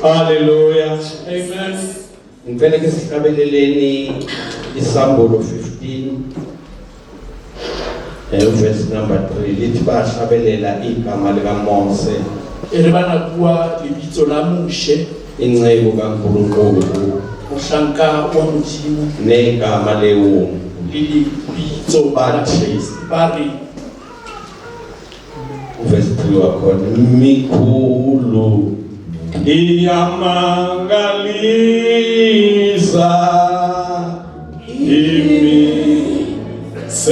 Hallelujah. Amen. Ngicela ke sihlabeleleni isambulo 15 verse number 3 lithi bahlabelela igama lika Mose Re bana bua lebitso la Moshe, inceku kaNkulunkulu mohlanka wa Modimo negama lewu le lebitso la Kristo. Ba re verse 3 wakhona mikhulu iyamangalisa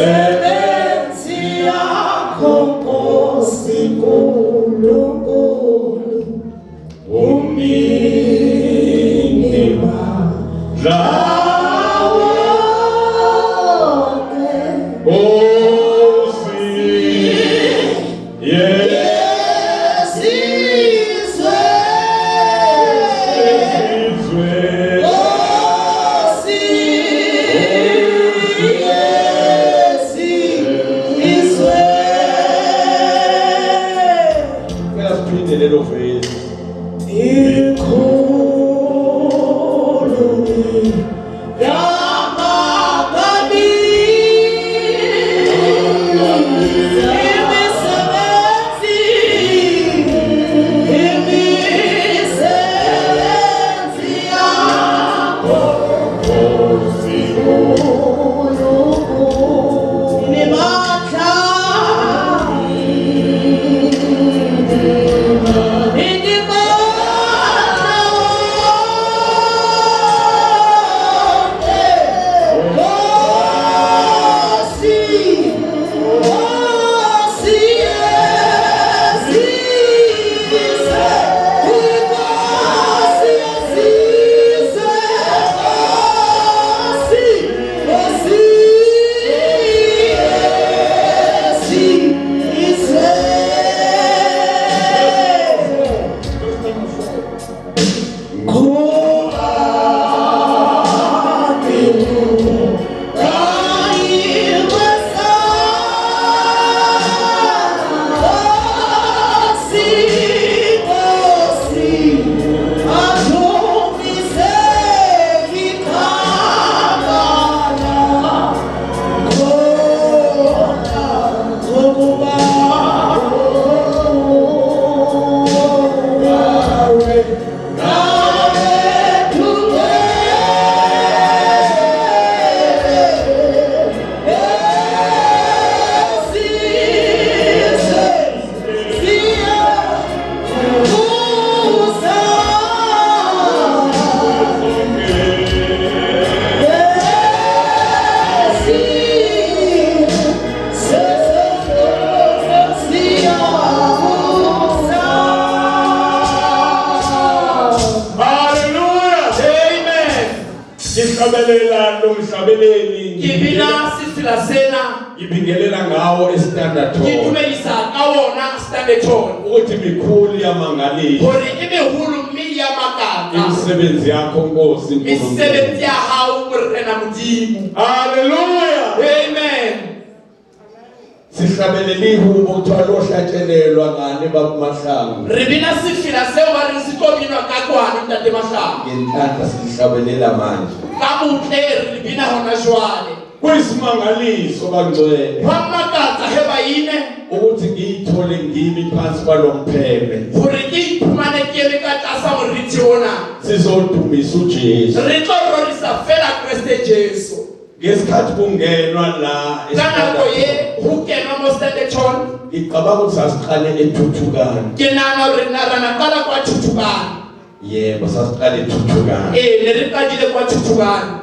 imisebenzi yakho Nkosi Nkulunkulu uminimandla ibingelela ngawo estandard tone Kitumekisa kawona standard tone ukuthi mikhulu yamangalisa hore imehulu mi ya makaka imisebenzi yakho Nkosi imisebenzi ya hao morena Modimo. Hallelujah. Amen. Sihlabelele ihubo kuthiwa lohlatshelelwa ngane bakumahlangu Ribina sifila seo ba re sitobinwa ka kwana ntate Mahlangu. ngenhlanhla sihlabelela manje Ka butle ribina hona jwale. kuyisimangaliso kaNgcwele Wamakatsa heba ine ukuthi ngiyithole ngimi phansi kwalompheme hore ke iphumane ke le ka tlasa morithi ona. sizodumisa uJesu Re tlo rorisa fela Kriste Jesu. ngesikhathi kungenwa la Kana ko ye hu kenwa mo standard tone. ngicabanga ukuthi sasiqale ethuthukana Ke nana re narana kala kwa thuthukana. yebo sasiqale ethuthukana Ne re qadile kwa thuthukana.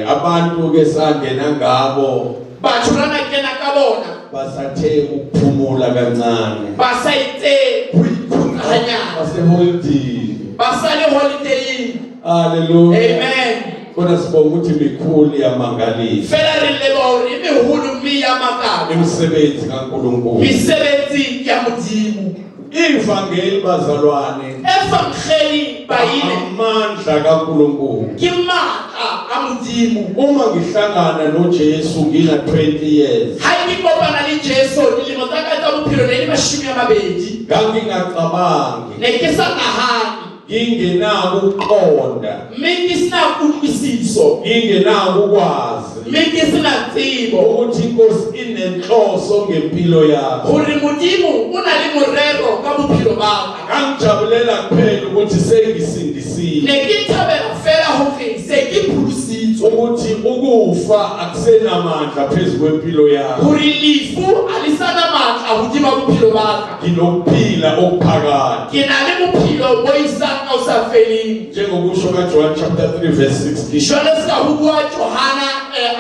abantu ke sangena ngabo Bathurana kena ka bona. basathe ukuphumula kancane Basaitse kuikhunganya. baseholding Basale holiday. hallelujah Amen. kodwa sibonga ukuthi mikhulu yamangalisa Fela re leba hore imehulu mi ya makaka. imisebenzi kaNkulunkulu Misebenzi ya Modimo. ivangeli bazalwane Evangeli bayile amandla kaNkulunkulu ke matla a Modimo. uma ngihlangana noJesu ngina 20 years Ha ke kopana le Jesu dilemo tsa ka tsa bophelo ne di 20. ngangingacabangi Ne ke sa nahane ingenako ukuqonda mme ke sena kutlwisiso, ingenako ukwazi mme ke sena tsebo ukuthi inkosi inenhloso ngempilo yakho. hore Modimo o na le morero ka bophelo ba ka. Angijabulela kuphela ukuthi sengisindisile, Ne ke thabela fela hore se ke phulositswe, ukuthi ukufa akusenamandla phezu kwempilo yakho. hore lefu a le sana matla hodima bophelo ba ka. Nginokuphila okuphakathi, Ke na le bophelo bo isang ka o sa feleng. njengokusho kaJohn chapter 3 verse 16 Jwale ska ho bua Johana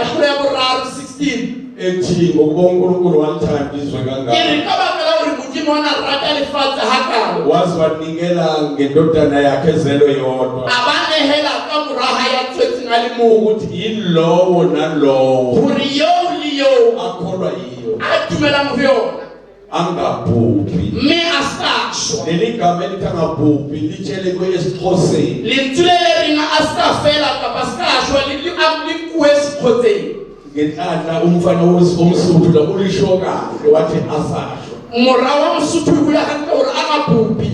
akgolo ya boraro 16. ethi ngokuba uNkulunkulu walithanda izwe Ke kangaka re ka baka la hore Modimo o na rata lefatshe hakalo, waze wanikela ngendodana yakhe ezelwe yodwa, a ba nehela ka moraha ya tswetseng a le mong, ukuthi yilowo nalowo hore eo le eo akholwa yiyo a dumelang ho yona angabhubhi. mme a ska shwa. Leli gama elithi angabhubhi litshelekwe esiXhoseni, Lentswe le reng a ska fela kapa ska shwa le nkuwe Sekgotseng. ngenhlanhla umfana womSuthu la ulisho kahle wathi asashwa, Mora wa Mosotho o bula hantle hore a ngabhubhi,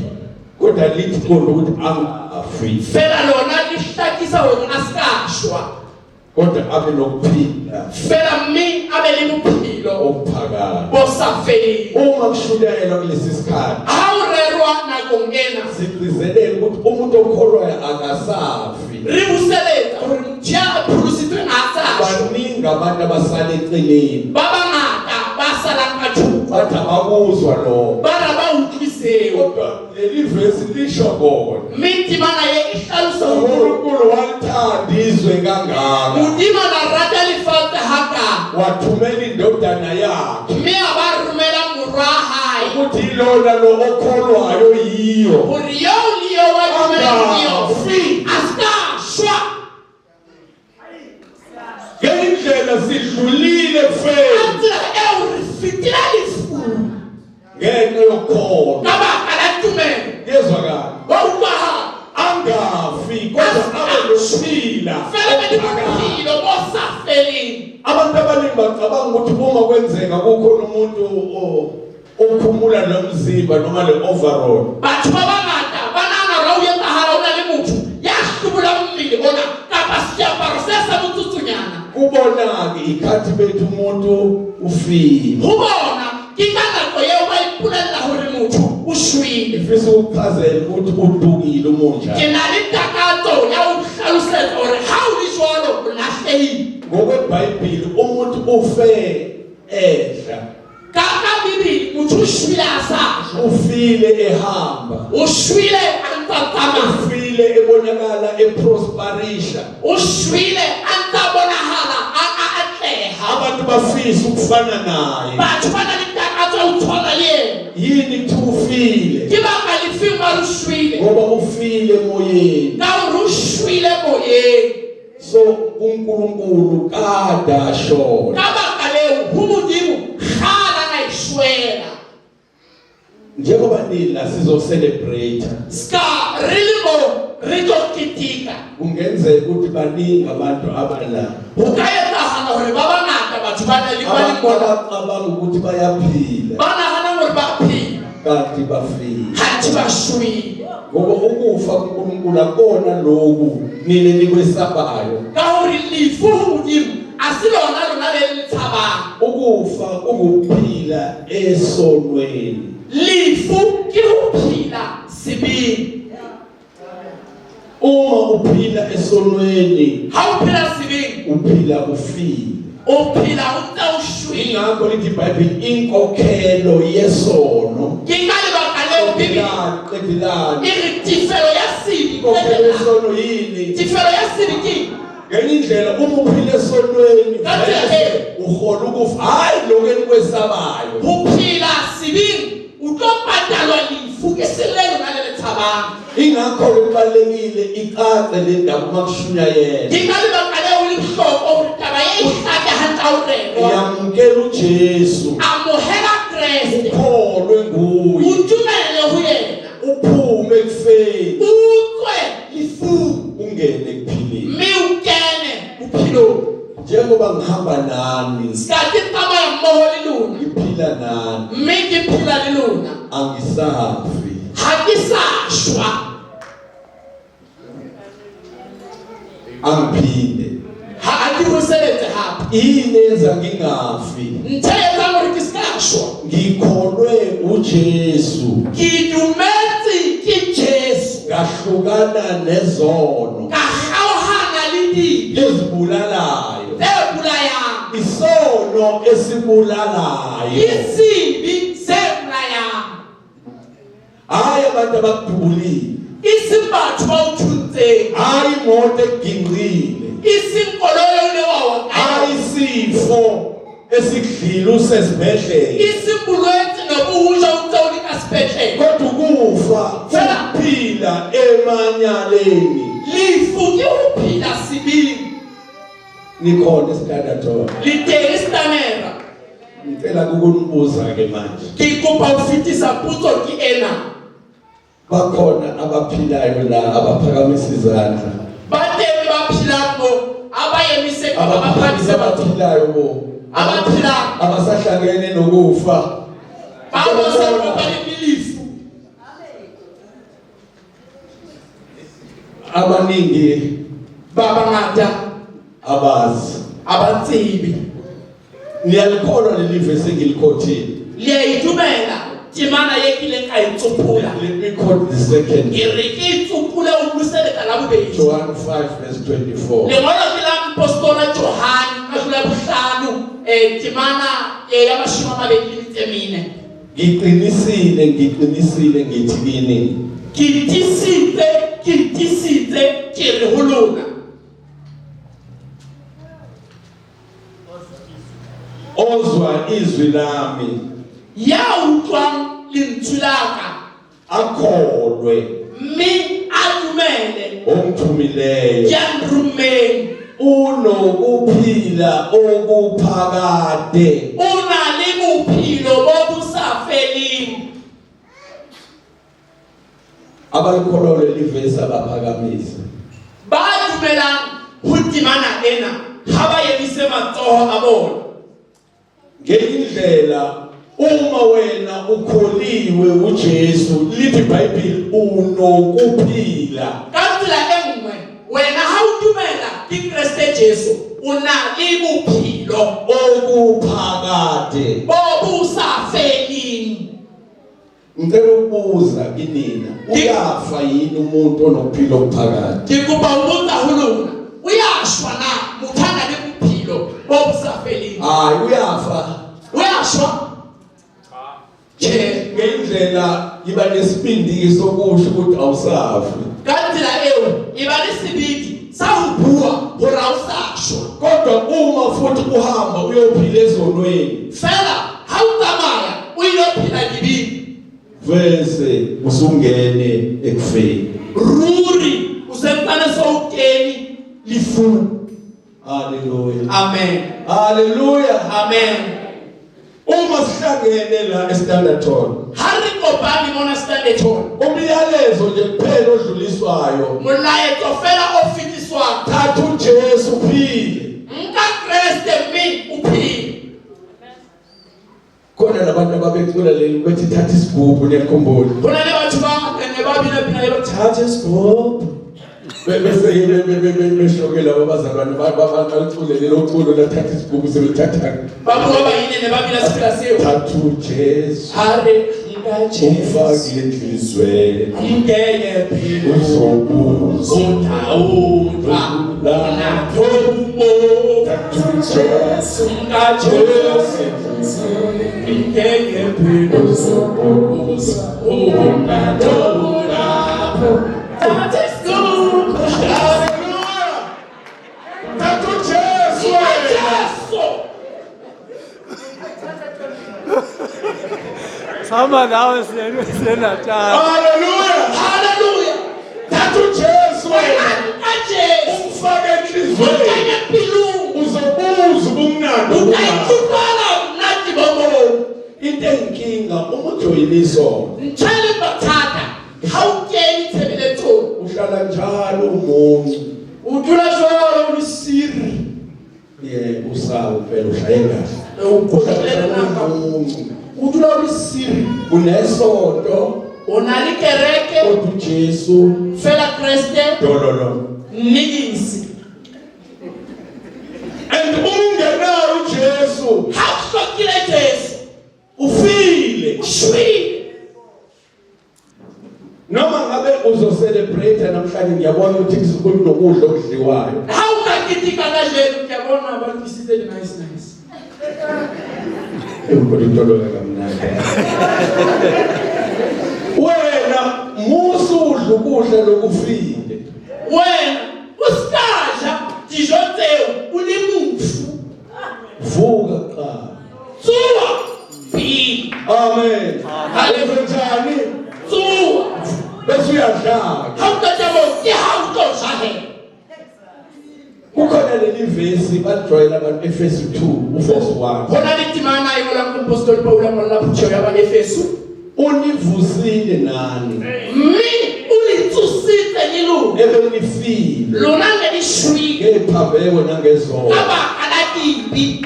kodwa lithi kodwa ukuthi angafi, fela lona le hlakisa hore a ska shwa, kodwa abe nokuphila fela mme a be le bophelo okuphakathi. bo sa feleng. Uma kushulelwa kulesi sikhathi Ha o rerwa nakong ena, sigcizelele ukuthi umuntu okholwayo akasafi. re buseletsa hore motho ya pholositsweng ha sa shwa. Baningi abantu abasala eceleni Ba bangata ba salang ka thoko, bathi abakuzwa lokho, ba ra ba utlwiseo, kodwa leli vesi lisho kona mme temana ye e hlalosa hore uNkulunkulu walithanda izwe kangaka Modimo a na rata lefatshe hakalo, wathumela indodana yakhe mme a ba romela morwa hae ukuthi ilona lo okholwayo yiyo hore eo le eo wa dumelang ho yona angafi. a ska shwa. Ngendlela sidlulile Ka fela tsela eo re fetela lefu ngenxa yokukholwa. ka baka la tumelo. Yezwakala, Wa utlwahala angafi kodwa abe nokuphila fela be le okuphakathi. bophelo bo sa feleng. Abantu abaningi bacabanga ukuthi uma kwenzeka kukhona umuntu ophumula nomzimba noma le overall, Batho ba bangata ba nahana hore ha o etsahala ho na le motho ya hlobolang mmele ona kapa seaparo se sa motsotsonyana. kubona-ke ikhathi bethu umuntu ufile. Ho bona ke ka nako eo ba ipolella hore motho o shwele. Ifisa ukuchazela ukuthi udukile umunjani. Ke na le takatso ya ho hlalosetsa hore ha o le jwalo o lahlehile. Ngokwebhayibheli umuntu ufe edla, Ka Bibele motho o shwele a sa shwa, ufile ehamba, o shwele a ntsa tsamaya, ufile ebonakala eprosperisha. o shwele a ntsa bonahala a atleha. Abantu bafisa ukufana naye. Batho ba na le takatso ya ho tshwana le yena. Yini kuthi ufile? Ke baka lefeng ba re shwele, Ngoba ufile emoyeni. ka hore o shwele moyeng. So uNkulunkulu kada shona. Ka baka leo ho Modimo kgale a na e shwela. Njengoba nila sizo celebrate, Ska re le mo re tlo ketika, kungenzeka ukuthi baningi abantu abala ho ka etsahala hore ba bangata batho ba na le ba le mona abacabanga ukuthi bayaphila ba nahana hore ba phela kanti bafile. hathi ba shwele. Ngoba ukufa kuNkulunkulu akona lokhu nini nikwesabayo. Ka hore lefu ho Modimo a se lona le tshabang. Ukufa kungukuphila esonweni. Lefu ke ho phela sebeng. Uma uphila esonweni Ha o phela sebeng, uphila ufile. o phela o ntse o shwele. Ingakho lithi iBhayibheli inkokhelo yesono Ke ka lebaka leo Bibele qedilani. e re tifelo ya sibi. Inkokhelo yesono yini? Tifelo ya sibi ke Ngenye indlela uma uphila esonweni Kahle. uhola ukufa, hayi lokho enikwesabayo. ho phela sebeng o tlo patalwa lefu ke selelo na le tshabang. Ingakho kubalekile icace le ndaba makushunyayela. Ke ka lebaka leo le bohlokwa hore taba e hlaka hantle ha o rerwa. Yamukela uJesu, Amohela Kreste, ukholwe nguye, o dumelle ho yena, uphume ekufeni, o tswe lefung, ungene ekuphileni. mme o kene bophelong. Njengoba ngihamba nani, Ska ke tsamaya mmoho le lona, ngiphila nani, mme ke phela le lona, angisafi. ha ke sa shwa. ngingaphinde ha a ke buseletse hape inenza ngingafi ntho e etsang hore ke ska shwa ngikholwe uJesu ke dumetse ke Jesu ngahlukana nezono ka kgaohana le dibe ezibulalayo tse bulayang isono esibulalayo isibi se bulayang hayi abantu abakudubulile isimbatho bawuthuntseng hayi imoto egingqile isinkoloyo lewawa hayi isifo esidlile usesibhedlela isimbulwetsi nobuhusha utsawuli kasibhedlela kodwa ukufa ukuphila emanyaleni lifu ke uphila sibili nikhona esitandatho liteng isitamera ngicela ukunibuza ke manje ke kopa ho fetisa potso ke ena bakhona abaphilayo la abaphakamisa izandla bateng ba phelang mo abayemise abaphakamisa batho abaphilayo bo abaphilang abasahlangene nokufa abasaqopane nelifu abaningi babangata abazi abatsebi niyalikholwa leli verse engilikhotile liyayidumela timana yekile ka itsopula let me quote the second e re ke itsopula o buseleka la bobedi John 5 verse 24 lengolo ke la apostola Johane ka hlola bohlano timana ya mashimo a mabedi le metsemene ngiqinisile ngithi kini ke tisitse ke re ho lona ozwa izwi lami ya utlwang lentswe laka akholwe mme a dumele omthumileyo ya nromeng unokuphila okuphakade o na le bophelo bo bo sa feleng abalikholwa leli verse abaphakamisa ba dumelang ho timana ena ha ba yemise matsoho a bona ngeindlela uma wena ukholiwe uJesu lithi iBhayibheli unokuphila ka tsela e nngwe wena ha o dumela ke Kriste Jesu o na le bophelo okuphakade bo bo sa feleng ngicela ukubuza kinina uyafa yini umuntu onokuphila okuphakade ke kopa ho botsa ho lona o ya shwa na motho a na le bophelo bo bo sa feleng hayi uyafa o ya shwa ngendlela iba nesibindi sokusho ukuthi awusafi ka tsela eo e ba le sebidi sa ho bua hore ha o sa shwa kodwa uma futhi uhamba uyophila ezonweni fela ha o tsamaya o ilo phela dibini vese usungene ekufeni ruri o sentsane so o kene lefung haleluya amen haleluya amen uma sihlangene la eStanderton ha re kopane mona Standerton umyalezo nje kuphela odluliswayo molaetso fela o fetiswang thatha uJesu uphile nka Kriste mme o phele khona labantu ababecula leli bethi thatha isigubhu niyakhumbula hona le batho ba ne ba bina bina le batho thatha isigubhu bese beshokela abazalwane bacule lelo culo lathatha isigubhu sebethatha ba bua ba yine ne ba bina sipila seo thatha uJesu hare nka Jesu umfaki enhlizweni ngeke philo uzobuza uthawuthwa lana thobo thatha uJesu nka Jesu ngeke philo uzobuza uthawuthwa that is good haleluya thatha uJesu Sama nawe sena cha. haleluya hallelujah thatha uJesu nka Jesu umfake enhlizweni ngeke philo uzobuza ubumnandi uthayithwala mnati bomo into enkinga uma ujoyina isono ntshele bathata ha o kene tshebeletsong uhlala njalo umuncu o dula jwalo o le siri usawu phela ushaye kahle o kotlele naka umuncu o dula o le siri unesonto o na le kereke kodwa uJesu fela Kriste dololo nnigisi ufile ushwile. noma ngabe uzocelebrate namhlanje ngiyabona ukuthi kunokudla okudliwayo How kakitika kanje ukuyabona abantu isizwe nice. Ngikutoloka kamnandi wena musu udla ukudla lokufile Wena usikaja dijoteu ulimufu. vuka qala Tsuwa bi. amen haleluya Tsuwa. bese uyadlala Hawukajabo ke hawutojahe. kukhona leli verse badroyela abantu eFesu 2 uverse 1 Hona litimana ayola kumpostoli Paul amala pucho yaba Efesu. univusile nani Mi ulitsusite nilu. ebelifile Lona ngelishwi. ngephambeko nangezono Aba alatibi.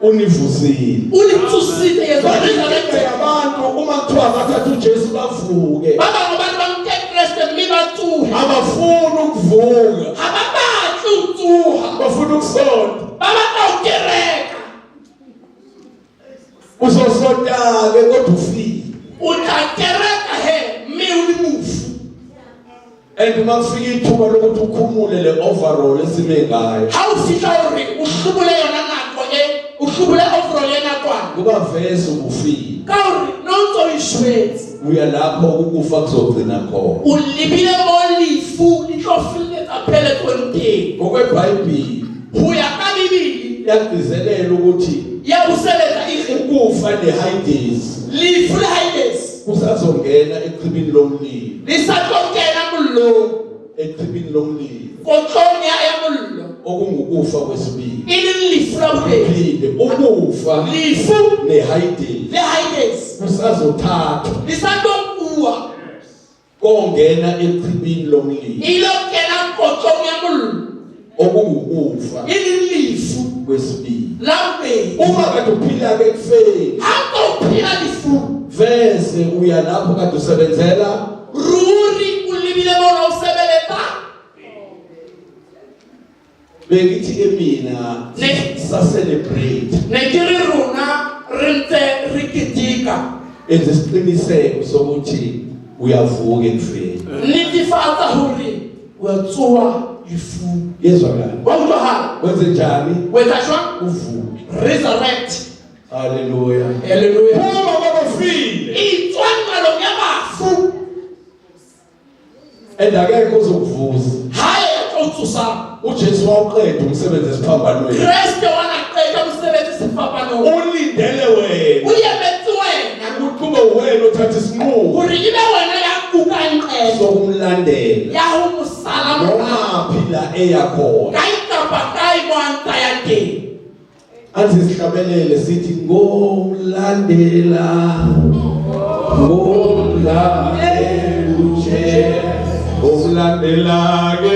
univusile Ulitsusite yezo resurrected. abantu uma kuthiwa bathatha uJesu bavuke Baba ngobantu bamthethe Christ mibatsuha. abafuna ukuvuka Ababathu tsuha. bafuna ukusonda Baba kawukereka. uzosonda-ke kodwa ufile Utakereka he mi ulimufu. and uma kufika ithuba lokuthi ukhumule le overall esime ngayo Hawufika uri uhlubule yona nakho uhlubule overall yenakwana. kuba vese ubufile Kauri nonto ishwezi. uya lapho ukufa kuzogcina khona Ulibile molifu lihlofile kaphele kwenteni. ngokwebhayibhili Huya kabibili yagcizelela ukuthi ya usebenza ihle. ukufa ne-Hades Lifu lehides. kusazongena echibini lomlilo Lisaqokela mullo. echibini lomlilo Kotlonye ayamullo. okungukufa kwesibili Ili lifu labuhe. phinde ukufa Lifu ne-Hades lehides. kusazothathwa Lisaqokuwa. kongena echibini lomlilo Ilokela kotlonye mullo. okungukufa Ili lifu kwesibili labuhe. uma kade uphila-ke kufeni Hako phila lifu. vese uya lapho kade usebenzela Ruri ulibile bona usebeleta. bengithi-ke mina Ne- sa-celebrate Nekiri runa rinte rikitika. enze isiqiniseko sokuthi uyavuka ekufeni Nitifatsa huri wetsuwa lifu. yezwakala Wawutohala. wenze njani Wetashwa uvuke resurrect. haleluya Hallelujah. uma babafile Itswangalo yabafu. and akekho ozokuvusa Hayi yatotsusa. ujesu wawuqeda umsebenzi esiphambanweni Kreste wanaqeda umsebenzi sifapano. ulindele wena Uyebethi wena. ukuthi kube wena othatha isinqumo Huri ibe wena yakuka inqedo. sokumlandela Yahumusala mqa. noma phila eyakhona Kayikapa kayikwanta yake. athi sihlabelele sithi ngomlandela ngomlandela uje ngomlandela ke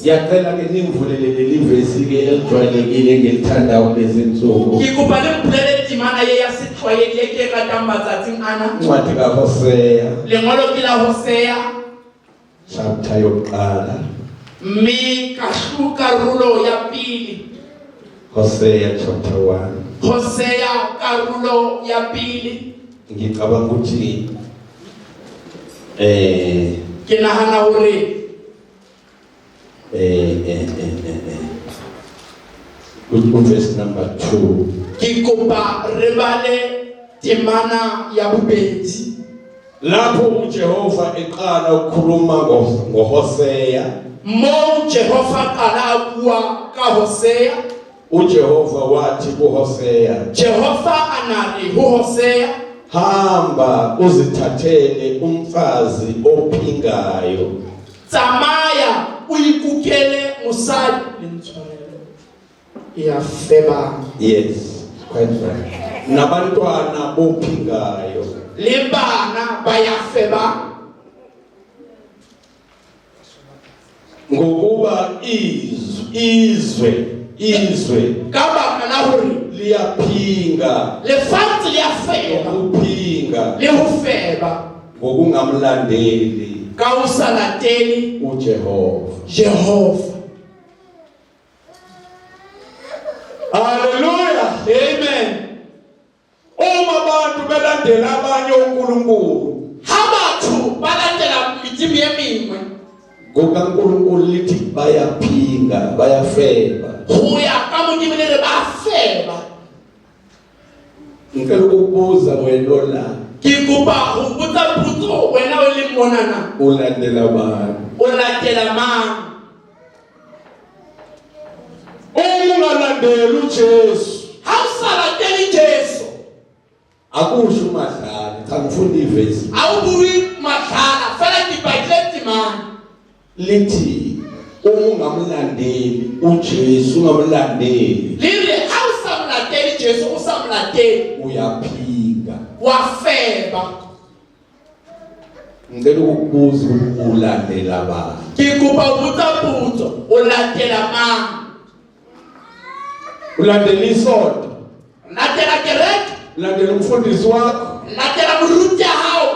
Yacela ke nimvulele leli verse ke elijwayelekile ngilithanda kulezi insuku Ngikubhale mbulele dimana ye yasithwayele ke ka matsatsing ana. incwadi kaHosea Lengolo ke la Hosea chapter yokuqala mme karolo ya pili. Hosea chapter 1 Hosea karolo ya pili. ngicabanga ukuthi Ke nahana hore verse number 2 ke kopa re bale temana ya bobedi. lapho uJehova eqala ukukhuluma ngoHosea Mo Jehova qala a bua ka Hosea. uJehova wathi kuHosea Jehova anare ho Hosea, hamba uzithathele umfazi ophingayo tsamaya uyikukele mosadi le ntshwarelo ya feba. Yes, quite right. Nabantwana bophingayo. Le bana ba ya feba. Ngokuba izwe Ka baka la hore liyaphinga. lefatshe le ya feba Ukuphinga le ho feba ngokungamlandeli ka ho sa latele uJehova. Jehova. Hallelujah. Amen. Uma abantu belandela abanye uNkulunkulu, Ha batho ba latela medimo e mengwe ngokaNkulunkulu lithi bayaphinga, bayafeba. ho ya ka modimo le re ba feba. Ngicela ukubuza wena la, Ke kopa ho botsa potso wena o le monana ulandela bani? o latela mang? Ungalandela uJesu Ha o sa latele Jesu akusho umadlala. Cha ngifunda ivesi ha o bue mahlala fela ke batletse mang. lithi ungamlandeli uJesu, ungamlandeli Le re ha o sa latele Jesu o sa latele uyaphinga. wa feba. Ngicela ukubuza ulandela bani? Ke kopa ho botsa potso o latela mang? Ulandela isonto, Latela kereke, ulandela umfundisi wakho, latela moruti ya hao,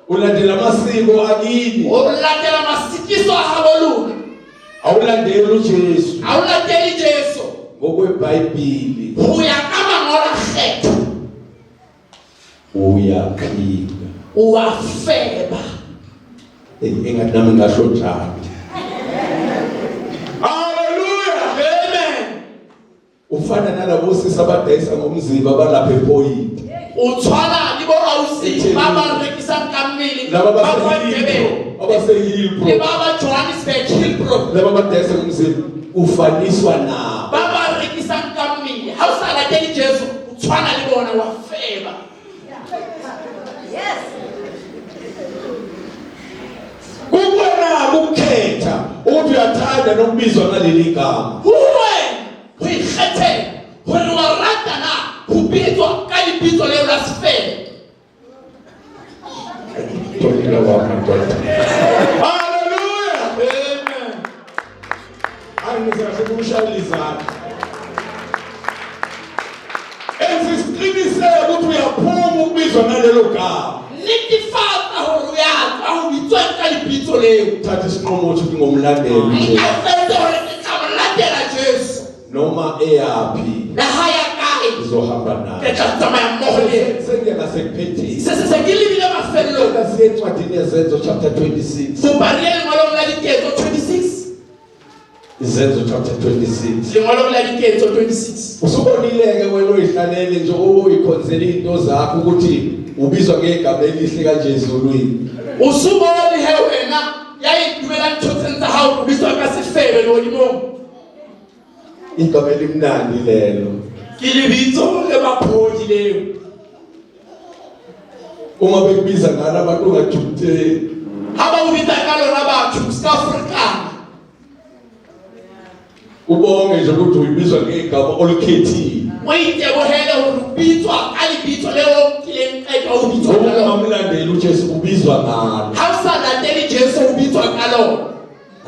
ulandela amasiko akini, o latela masikiso a habo lona. awulandeli uJesu Ha o latele Jesu ngokweBhayibheli, ho ya ka mangolo a kgetho uyaphinga. wa feba. Engathi nami ngasho njalo. Hallelujah. Amen. Ufana nalabo sisi abadayisa ngomzimba balapha ePoint. O tshwana le bo ausi ba ba rekisang ka mmele Laba ba kwa basehilpro, Durban le abasehilpro, ba ba Johannesburg Hillbrow laba abadayisa ngomzimba ufaniswa nabo. ba ba rekisang ka mmele. Ha o sa latele Jesu o tshwana le bona wa feba. Kukwena ukukhetha ukuthi uyathanda nokubizwa ngaleli gama. Huwe ho ikgethela hore wa rata na ho bitswa ka lebitso leo la sefela. Tolila wa mantwana. Hallelujah. Amen. Angizasho ukushayelizana. Esisiqiniseke ukuthi uyaphuma ukubizwa nalelo gama. Netefatsa hore o ya tswa ho bitswa ka lebitso leo. Thatha isinqumo ukuthi ngomlandeli nje Nka fete hore ke tla mo latela Jesu. noma eyaphi Le ha ya kae uzohamba ke naye. tla tsamaya mmoho le yena. Sengiyeka nasekuphetheni. Se ke lebile mafelong. Asiye encwadini yezenzo chapter 26. Bopariye lengolong la diketso 26. Izenzo chapter 26. Lengolong la diketso 26. Usubonile-ke wena oyihlalele nje uyikhonzela into zakho ukuthi ubizwa ngegama elihle kanje ezulwini. Usubone he wena ya idumela ntho tsa hao o bitswa ka sefebe le hodimong. Igama elimnandi lelo. Ke lebitso le baphodi leo. Uma bekubiza ngala abantu ungajuthe. Ha ba o bitsa ka lona batho ska Afrika. Ubonge nje ukuthi uyibizwa ngegama olukhethile. O itebohele hore o bitswa ka lebitso leo kileng ka ka o bitswa ka lona. Ungamlandeli uJesu ubizwa ngalo. Ha o sa latele Jesu o bitswa ka lona.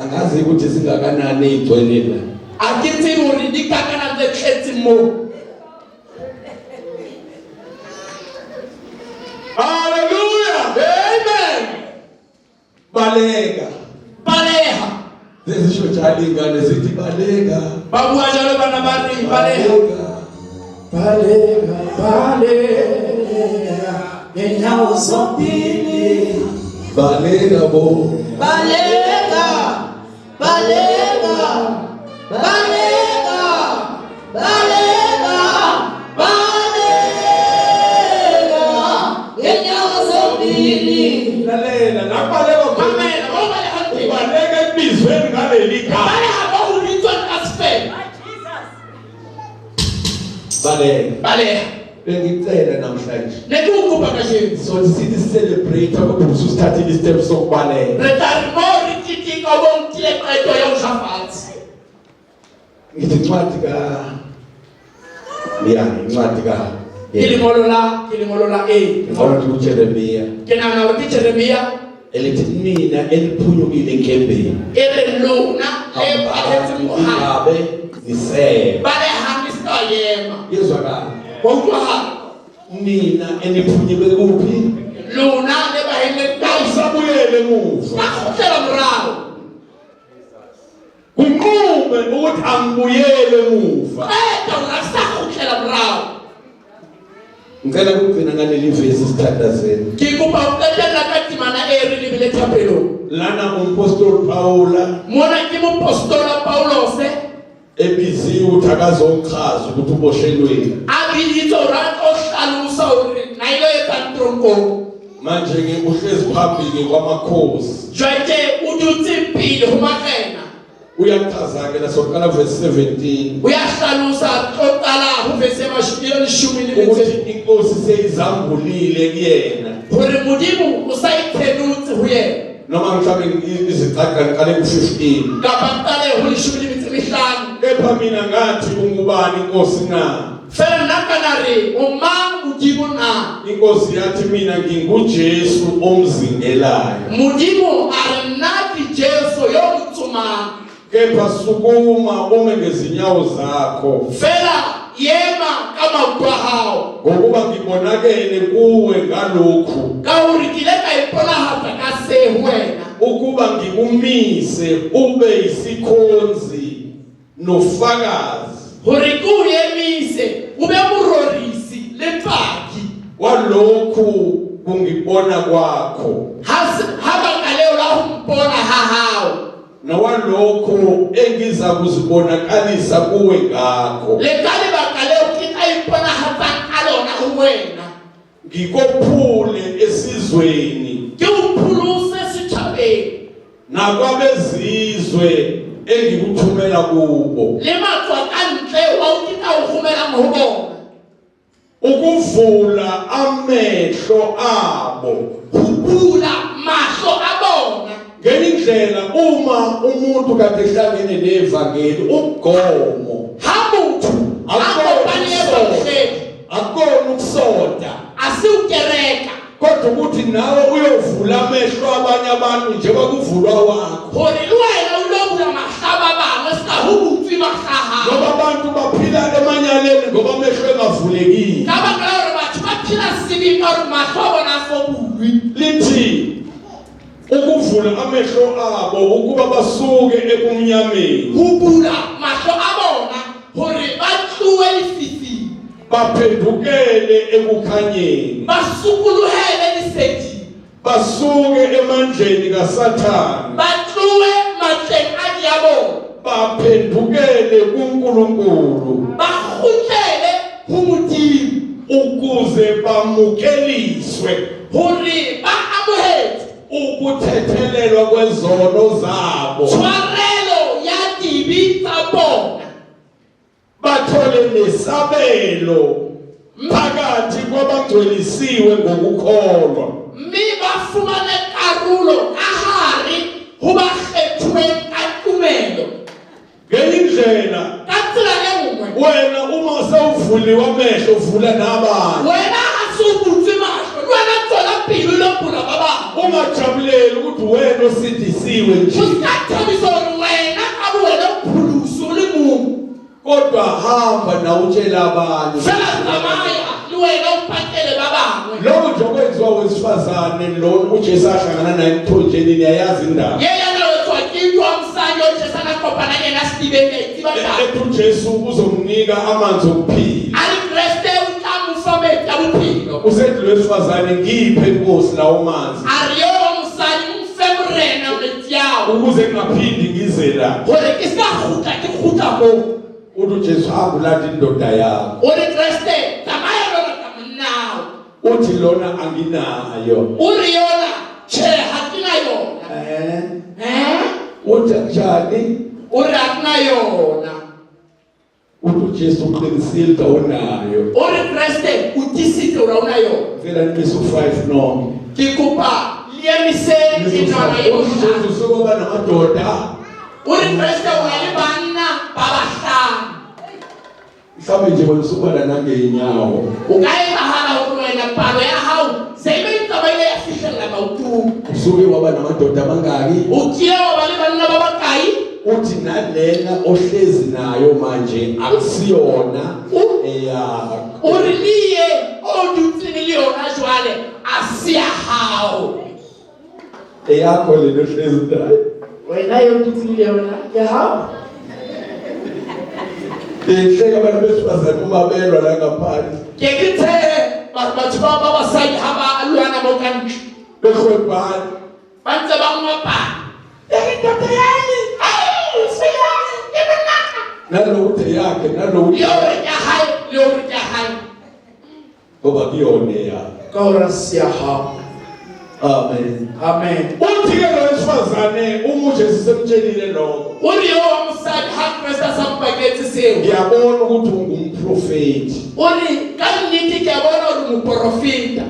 Angazi ukuthi singakanani igcwele la. A ke tsebe hore di kakana tse tletse mo. Hallelujah. Amen. Baleka. Baleha. Zisho njalo ingane zithi baleka. Ba bua jalo bana ba re baleha. Baleka. Balega, ngenyawo zombili. Baleka bo. Balega, balega, balega, balega, balega, ngenyawo zombili. Lalela nabaleka Mamela, babaleha nje. baleka ebizweni ngaleli gama. Baleha ba ho bitswa ka sefela. Baleka. Baleha. Bengicela namhlanje. Ne ke o kopa ka jeno. So sithi celebrate ukuthi usithathile step sokubaleka. Re tla re mo re kitika bo kile qeto ya Josaphat. Ngithi incwadi ka incwadi ka Kilingolola ngifuna uJeremiya Kenana wa Jeremia elithi mina eliphunyukile enkembeni luna ephathe ngabe nisebe bale hambisa yema yezwakala ngokuha mina eliphunyuke kuphi luna lebahele awusabuyele emuva bakhothela mrawo kunqume ukuthi angibuyele emuva qeda ungasakhothela mrawo. ngicela ukugcina ngaleli vesi sithandazeni Ngikuba uqedela kaDimana eri libile thapelo lana umpostoli Paula mona kimpostola Paulos ebiziwe uthakaza ochaza ukuthi uboshelweni abilito rat ohlalusa uri nayilo yetantronko manje ke uhlezi phambili kwamakhosi jwete udutsi pile humakena uyachaza ke lasoqala verse 17 uyahlalusa oqala uvese mashumi ukuthi inkosi seyizambulile kuyena hore mudimu usayithenutsi huye noma mhlawumbe izicaqa qale ku15 kapantale hulishumi limihlanu kepha mina ngathi ungubani inkosi na fela nakanari umang mudimu na inkosi yathi mina nginguJesu omzingelayo mudimu arinati Jesu yokutsuma kepha sukuma ume ngezinyawo zakho fela yema kama utwahao ngokuba ngibonakele kuwe ngalokhu kaurikile kaipona hata kasehuena ukuba ngikumise ube isikhonzi nofakazi horikuye mise ube murorisi lepaki walokhu kungibona kwakho haba kaleo la humpona hahao nawalokho engiza kuzibonakalisa kuwe ngakho lekale bakaleo kitaipona hata alona huwena ngikophule esizweni kiuphuluse sithabeni nakwabezizwe engikuthumela kubo lematswa kantle wawukita uhumela ngobona ukuvula amehlo abo hubula mahlo abona ngendlela uma umuntu kade ehlangene nevangeli ugomo hamutu akona ukusoda asiukereka kodwa ukuthi nawe uyovula amehlo abanye abantu njengoba kuvulwa wakho hore lwena ulobula mahlaba bangwe sikahubutsi mahlaha ngoba abantu baphila emanyaleni ngoba amehlo engavulekile kabakalero batho baphila sibika uri mahlo bona sobulwi lithi ukuvula amehlo abo ukuba basuke ebumnyameni hubula mahlo abona hore batluwe isisi baphendukele ekukhanyeni basukuluhele lisedi basuke emandleni kaSathane batluwe matleng a diabolo baphendukele kuNkulunkulu bahutele humudimo ukuze bamukeliswe hore ba-amohetse ukuthethelelwa kwezono zabo tshwarelo ya dibi tsa bona bathole nesabelo phakathi kwabangcwelisiwe ngokukholwa mme bafumane karolo ka hare ho ba kgethuweng ka tumelo ngendlela ka tsela e nngwe wena uma sewuvuliwe amehlo vula nabanye wena ha se o butse mahlo le wena tswela pelo le bula ba bangwe ungajabuleli ukuthi wena osidisiwe o nje ska thabisa hore wena ka bo wena pholoso le mongwe kodwa hamba na utshela abanye fela tsamaya le wena o patele ba bangwe lowo nje okwenziwa wesifazane lona uJesu ahlangana naye emthonjeni niyayazi indaba ye yana wetswa ke ntwa mosadi o jesana kopana yena setibeng ka itse batla ethi uJesu uzomnika amanzi okuphila a le kreste o tla mo fa metsi a bophelo usethi lo wesifazane ngiphe inkosi lawo manzi a re yo wa mosadi o mfe morena metsi ao ukuze ngingaphindi ngize la gore ke ska gutla ke gutla moo uthi uJesu hambulanda indoda yakho o re kreste tsamaya lona ka monnao uthi lona anginayo o re yona tjhe ha ke na yona uthi njani o re ha ke na yona uthi uJesu uqinisile ukuthi awunayo o re kreste o tisitse ora o na yona ngicela nimise u5 noma ke kopa le emise enwana e bohlano uJesu sokuba namadoda uri Kreste una le banna ba bahlano mhlawumbe nje bolusukwana nangeinyawo o ka etsahala hore wena palo ya hao se e be tsamayile ya fihlella maotong usuke waba namadoda amangaki o kile wa ba le banna ba bakae uthi nalena ohlezi nayo manje akusiyona eyakho uri niye o dutseng le yona jwale a se ya hao eyakho lena ohlezi nayo wena yo dutseng le yona ya hao Hleka abantu besifazane umabelwa la ngaphandle ke kithe batho ba basadi ha ba alwana mo kantle behwebhana ba ntse ba ngwapana ndoda yami siyani ibonaka nalokuthi yakhe nalokuthi yore ya hai ngoba kuyona yakhe ka hora siya hao amen uthi ke lo wesifazane umuje sisemtshelile lokho uri yo umsadi ha Krista sampaketse seo ngiyabona ukuthi ungumprofeti uri ka nnete ke bona uri umuprofita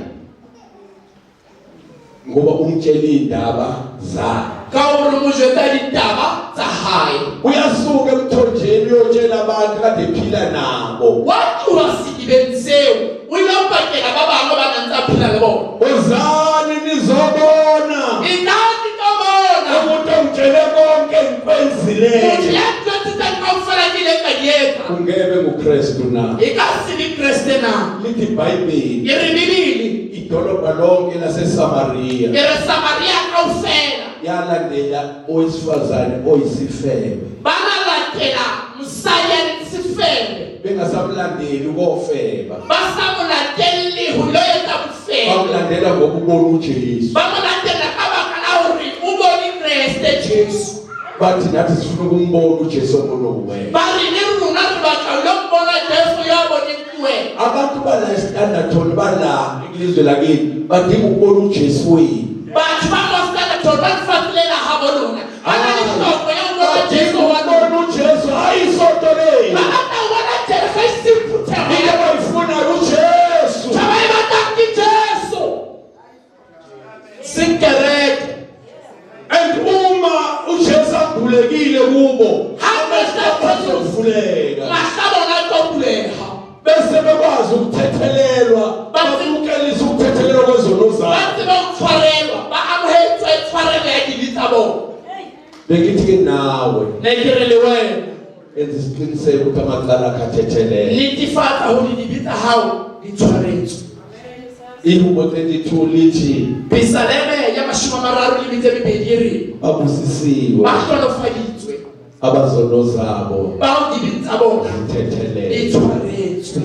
ngoba umtshela indaba zakhe ka uri mujwetsa ditaba tsa hae uyasuka emthonjeni uyotshela abantu kade phila nabo watloha sedibeng seo o ile ho pakela ba bangwe ba nang tsa phela le bona ozani nizobona inani ka bona umuntu ongitshele konke ngikwenzileyo motho ya ntshwatsitsang kaofela ke ile ka di etsa ungebe nguKristu na e ka se le Kreste na lithi iBhayibheli e re bibili idolobha lonke laseSamariya e re Samaria kaofela yalandela owesifazane oyisifebe bana latela mosadi a leng sefebe bengasamlandeli ukofeba ba sa mo latelle ho lo etsa bofebe bamlandela ngoba ubona uJesu ba mo latela ka baka la hore o bone Kreste Jesu bathi nathi sifuna ukumbona uJesu obonokuwena ba re le rona re batla lo mbona Jesu ya boneng wena abantu bala eStanderton bala ilizwe lakini badinga ukubona uJesu wethu batho ba mo Standerton ba tfatlela ha bona ana le hloko ya ho bona Jesu wa ubona uJesu hayisoto le ba ata bona Jesu isiphuthe ile bayifuna uJesu taba e bataki Jesu sinkereke and uma uJesu abulekile kubo bazovuleka mahlabona tobuleha bese bekwazi ukuthethelelwa babukelisa ukuthethelelwa kwezono zabo bathi bamtshwarelwa ba amohetswe tshwarelo ya dilitsa bona bekithi ke nawe nekere le wena enza isiqiniseko ukuthi amacala akhathethelele netefatsa hore dibitsa hao di tshwaretswe ihubo 32 lithi Psaleme ya 32 re babusisiwe ba hlonofaditswe abazono zabo bao dibitsa bona thethelele di tshwaretswe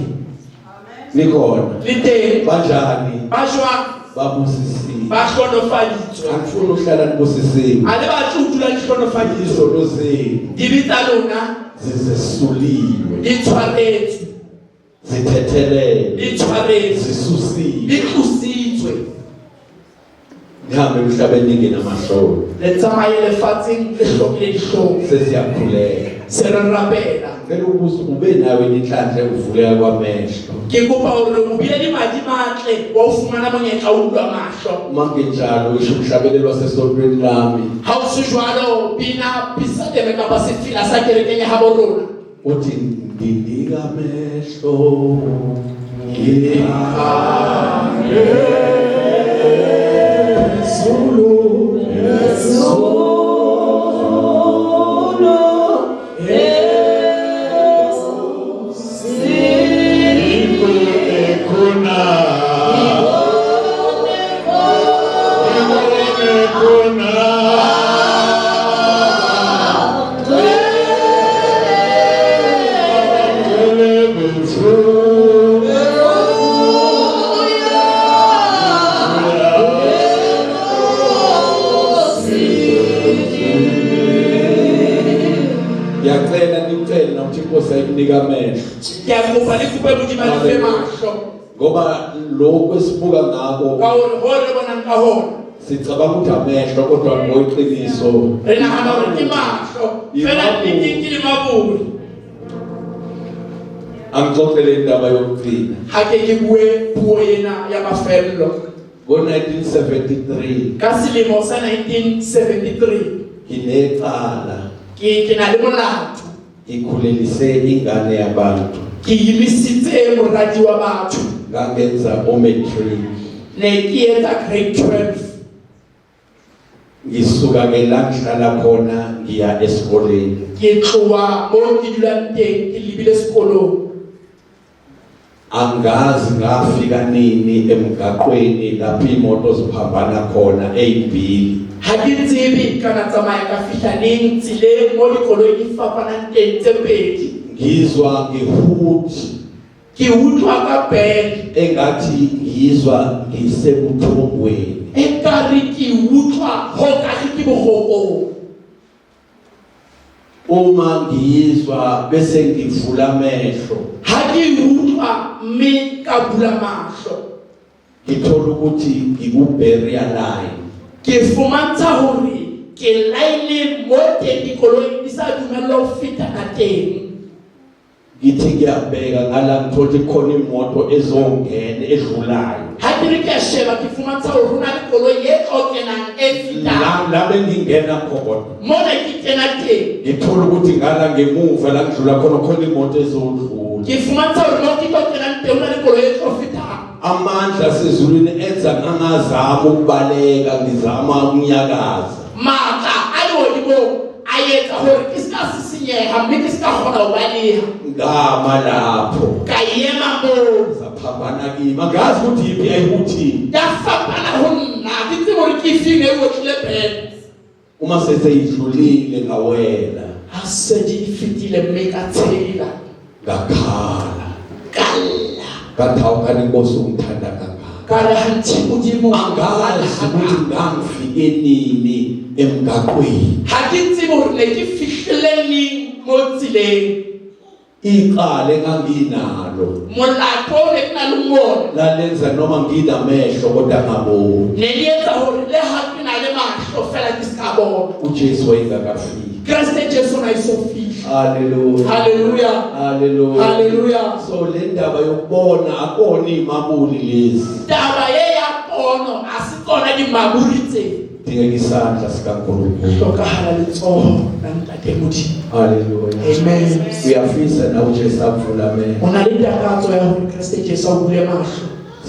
nikhona liteng banjani ba jwang babusisiwe ba hlonofaditswe angifuni uhlala nibusisiwe a le batho o dula di hlonofaditswe izono zenu dibitsa lona zizesuliwe di tshwaretswe zithethelele di tshwaretswe zisusiwe di tlositswe nihambe emhlabeni nginamahlolo le tsamaye lefatsheng le hlokile dihlong sesiyakhuleka se re rapela ngeke ukuze ube nawe inhlanhla ukuvuleka kwamehlo ke kopa hore o bile di madi matle wa o fumana monyetla o utlwa mahlo uma kunjalo isho umhlabelelwa sesontweni lami ha o se jwalo bina pisademe kapa sefila sa kerekeng ya habo rona uthi ndinika amehlo nika amehlo ngiyakupha likupe modimo life mahlo ngoba lokho esibuka ngako ka hore ho re bonang ka hona sicabanga ukuthi amehlo kodwa ngoyiqiniso re nahana hore ke mahlo fela nneteng ke le maburi angixoxele indaba yokugcina ha ke bue puo ena ya mafello ngo-1973 ka selemo sa 1973 nginecala ke na le molato ikhulelise ingane yabantu ke imisitse moradi wa batho ngangenza o-matric ne ke etsa grade 12 ngisuka ke la ngihlala khona ngiya esikoleni ke tloa mo ke dulang teng ke lebile sekolong angazi ngafika nini emgaqweni lapho imoto ziphambana khona eyibhili ha ke tsebe kana tsamaya ka fihla neng tseleng mo dikoloi di fapanang teng tse pedi ngizwa ngihuthi ke utlwa ka bell engathi ngizwa ngisebuthongweni ekare ke utlwa ho ka ke bohoko uma ngizwa bese ngivula amehlo ha ke utlwa mme ka bula mahlo ngithola ukuthi ngiku-barrier line ke fumantsha hore ke laile mo teng dikoloi di sa dumellwa ho feta ka teng ngithi ngiyabheka ngala ngithola ukuthi khona imoto ezongena edlulayo ha ke re ke a sheba ke fumantsha hore ho na le koloi e tlo kenang e fetang la bengingena khona mona ke kena teng ngithola ukuthi ngala ngemuva la ngidlula khona imoto ezodlula ke fumantsha hore mo ke tlo kenang teng ho na le koloi e tlo fetang amandla sezulwini enza ngangazama ukubaleka ngizama ukunyakaza matla a le hodimo a etsa hore ke ska sisinyeha mme ke ska kgona ho baleha ngama lapho ka ema moo zaphambana kimi angazi ukuthi yiphi ayikuthini ya fapana ho nna ke tsebe hore ke feng e otlile pants uma seseyidlulile ngawela ha se di fetile mme ka tshela ngakhala kalla ngathawukana inkosi ungithanda kangaka ka re ha nthi modimo angazi ukuthi ngangifike nini emgaqweni ha ke tsebe hore ne ke fihlile neng mo tseleng iqale nganginalo molato ne ke na le mona lalenza noma nginamehlo kodwa ngaboni ne le etsa hore le ha ke na le mahlo fela ke ska bona uJesu wayengakafiki Kriste Jesu na isofika haleluya haleluya haleluya haleluya so le ndaba yokubona akona imabuli lezi taba ye ya pono asikona dimaburi tse dinga isandla sikaNkulunkulu hlokahala letsoho la ntate modimo haleluya amen uyafisa na uJesu avula amehlo ona le takatso ya hore Kriste Jesu a bule mahlo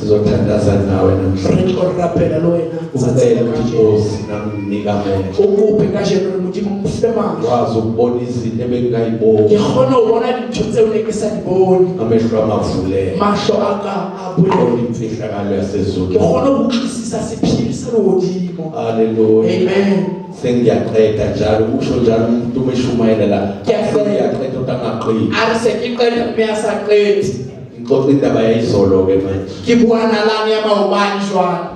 sizothandaza nawe namhlanje re tlo rapela le wena ucela ukuthi Nkosi namnika amehlo ukupe ka jeno le modimo mfe mahlo wazi ukubona izinto ke ebengayiboni kgona ho bona dintho tseo ne ke sa di bone amehlo amavuleke mahlo a ka a bule imfihlakalo ke yasezulu kgona ho utlwisisa sephiri sa lehodimo haleluya amen sengiyaqeda njalo usho njalo umuntu umeshumayela la sengiyaqeda utangaqini a re se ke qeta mme a sa qete ngixoxa indaba yayizolo ke manje ke bua nalane ya maobane jwale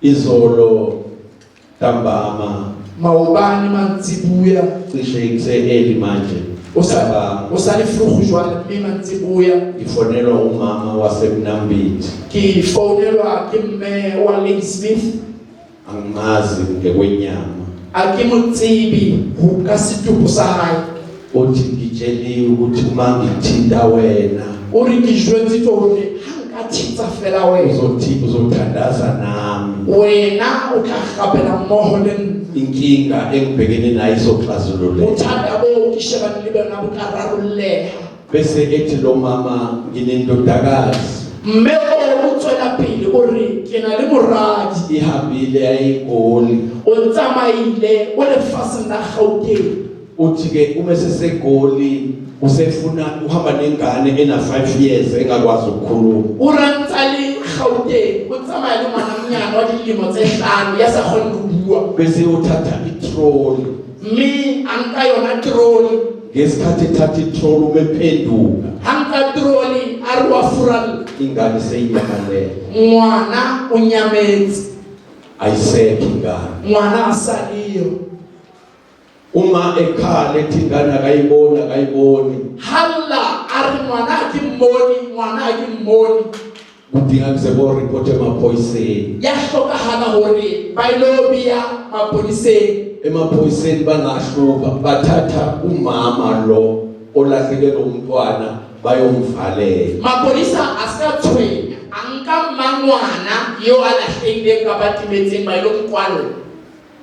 izolo ntambama maobane mantsibuya cishe kuse-early manje o sa le vroeg jwale mme mantsibuya ngifonelwa umama wasemnambithi ke founelwa ke mme wa Lady Smith angimazi ngekwenyama a ke mo tsebe ho ka setupo sa hae uthi ngitsheliwe ukuthi uma ngithinta wena o re ke jwetsitse hore ha nka thitsa fela wena uzothandaza nami wena o tla gapela mmoho le nna inkinga engibhekene nayo izoxazululeka bothata bo ke shebane le bona bo ka rarolleha bese ethi lo mama nginendodakazi mme o tswela pele o re ke na le moradi ihambile yayigoli o tsamaile o lefatsheng la Gauteng uthi-ke uma sesegoli usefuna uhamba nengane ena-5 years engakwazi ukukhuluma o rantsa le Gauteng o tsamaya le ngwananyana wa dilemo tse 5 ya sa kgone ho bua bese uthatha itroli mme a nka yona troli ngesikhathi ethatha itroli umephenduka ha nka troli a re wa furalla ingane seyinyamalele ngwana o nyametse ayisekho ingane ngwana a saliyo uma ekhala ethi ingane akayiboni halla a re ngwana a ke mmoni kudinga kuze bo-report emaphoyiseni ya hlokahala hore ba ilo biya mapoliseng emaphoyiseni bangahluka bathatha umama lo olahlekelwe umntwana bayomvalela mapolisa a ska tshwenya a nka mmangwana yo a lahlehileng ka batimetseng ba ilo mkwalla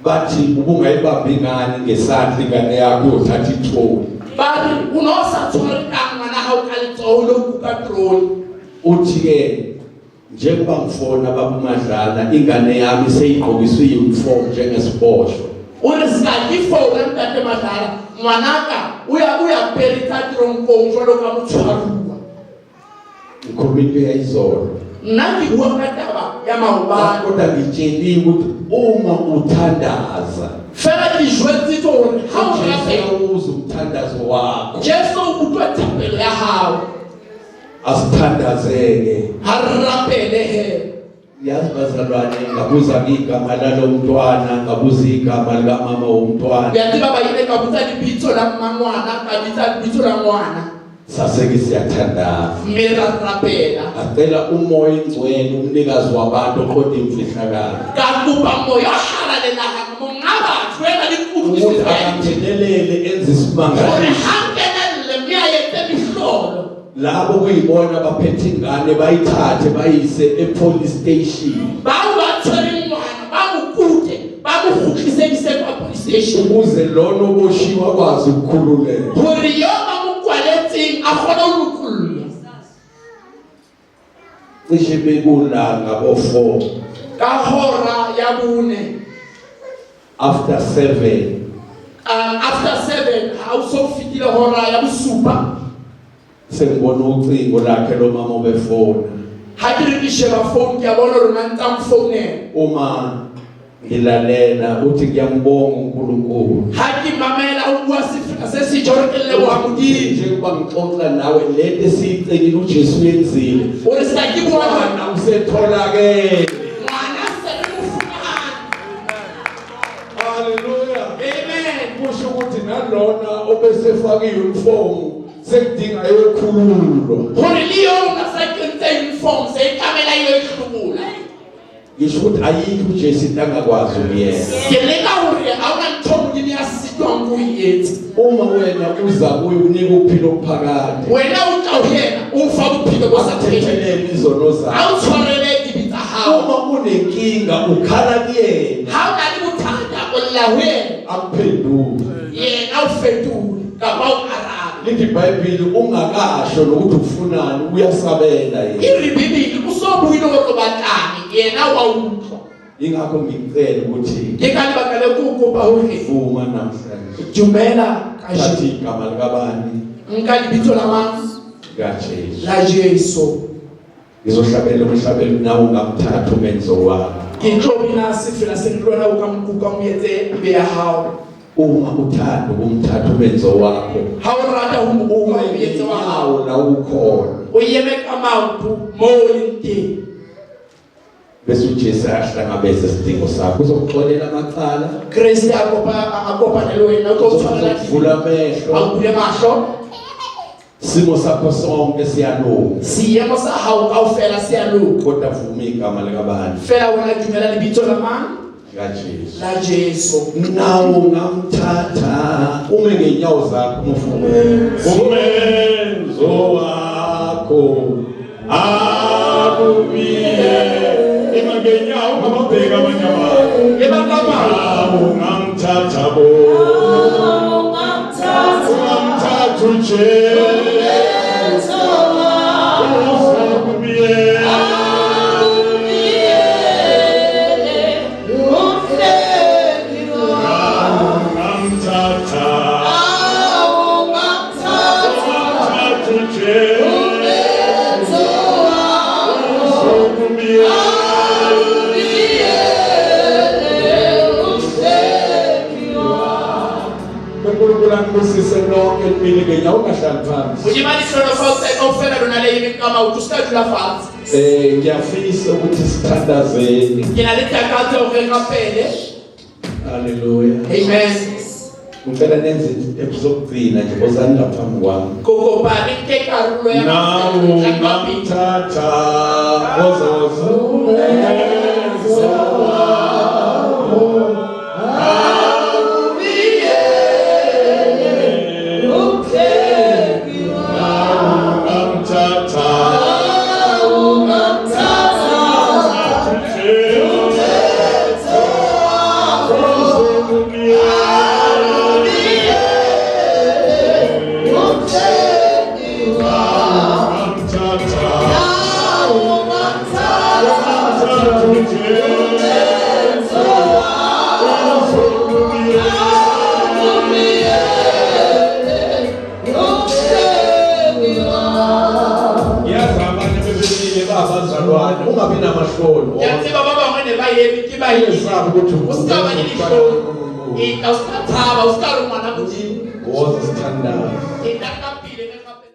bathi ubungayibambi ingane ngesandla ingane yakho uyothatha ithoni. Bari unosa tshwarikanga na hao kalitsolo kukatroli. Uthi ke njengoba ngifona babumadlana ingane yami seyigqokiswe uniform njengesiboshwa. Urisaki fora ntate madala mwanaka uya perita tronko jolo kamutshwaruwa. Ngikhuluma yayizolo. Naki uwakataba ya maubani. Kodwa ngitsheli ukuthi uma uthandaza fela dijwetsitso hore ha o rapela uze umthandazo wakho. Jesu ukutwa thapelo ya hao. Asithandazeke. Harapele he. Yazi bazalwane ngabuza igama lalo mntwana ngabuza igama lika mama womntwana. Yathi baba yile kabuza libitso la mangwana kabitsa libitso la ngwana. Saseke siyathandaza. Mira rapela. Acela umoya ingcwele umnikazi wabantu oqoda imfihlakalo. Kakuba moya halalela ngaba thwela likufundise. Akangenelele enze isimangalo. Hangenele miyaye temihlolo. Labo kuyibona baphethe ingane bayithathe bayise e-police station. Bawathwele ngwana bakukude bakuhukisebise kwa police station. Ukuze lona oboshiwa kwazi ukukhululeka. Hore yoma mukwaletsing akgona ukukhulula. Cishe bekulanga bo4 Kahora ya bone. After 7 After 7 hauso fitile hora ya bosupa. Sengibona ucingo lakhe lo mama obefona. Ha ke re ke sheba phone ke a bona rona ntsa mfounela. Uma ngilalela uthi ngiyambonga uNkulunkulu. Ha ke mamela o bua sifika se se jorokelle wa modimo. Njengoba ngixoxa nawe lento esiyicelile uJesu yenzile. Ore sa ke bua Wena usetholakele. ngwana se le mofumana. Hallelujah. Amen. Kusho ukuthi nalona obesefaka iuniform sekudinga yokhululo. Hore liyo ungasakentse uniform se ikamela iyo ihlubula. Ngisho ukuthi ayikho uJesu angakwazi ukuyenza. Ke leka hore awuna ntho modimo ya sitwa nguyetsi. Uma wena uza kuye unika ukuphila okuphakade. Wena o tla ho yena o fa bophelo bo sa thele. Athethelele izono zakho. Ha o tshwarele dibitsa hao. Uma unenkinga ukhala kuyena. Ha o na le bothata o lla ho yena. Akuphendule. Yena o fetule kapa o arabe. Lithi iBhayibheli ungakasho nokuthi ufunani uyasabela yena. Iribibili kusobuyile ukuthi batlani yena wa utlwa. Ingakho ngicela ukuthi Ke ka lebaka le kokopa hore vuma namhlanje. dumela ka Athi igama likabani nka lebitso la mang kaJesu. la Jesu. Ngizohlabela umhlabelo nawe ungamthatha umenzo wakho. Ke tlo bina sefela se lona o ka mkuka mo yetse be ya hao. Uma uthanda ukumthatha umenzo wakho. Ha o rata ho mo Uma yetse wa hao. la ukhona. O yeme ka maoto mo o leng teng. Bese uJesu ahlangabeze isidingo sakho. Uzokuxolela amacala. Kriste akopane le wena o tlo tshwarela Uzovula amehlo. a bule mahlo. Simo sakho sonke siyalunga. Seemo sa hao kaofela se a loka. Kodwa vuma igama likabani Fela wena dumela lebitso la mang kaJesu. la Jesu. Nawo ngamthatha ume ngenyawo zakho umenzo wakho akubiye imangenyawo ngamabheka abanyama Ebakama ungamthatha bo ungamthatha uJesu kusise lonke impilo ngenyawo ungahlali phansi. Ujimani hlono fa ofela lona le yimi kama utuska dula phansi. Ngiyafisa ukuthi sithandazeni. Ngina le takatso hore kapele. Hallelujah. Amen. Ngicela nenze episode nje bozani laphambi kwami. Koko bani ke karulo ya Nawo ngamthatha ozozo mahloni Ya tseba ba bangwe ne ba eme ke ba eme. O ska ba le dihlong. Ka o ska thaba, o ska re ngwana modimo. wozithandayo Ke ka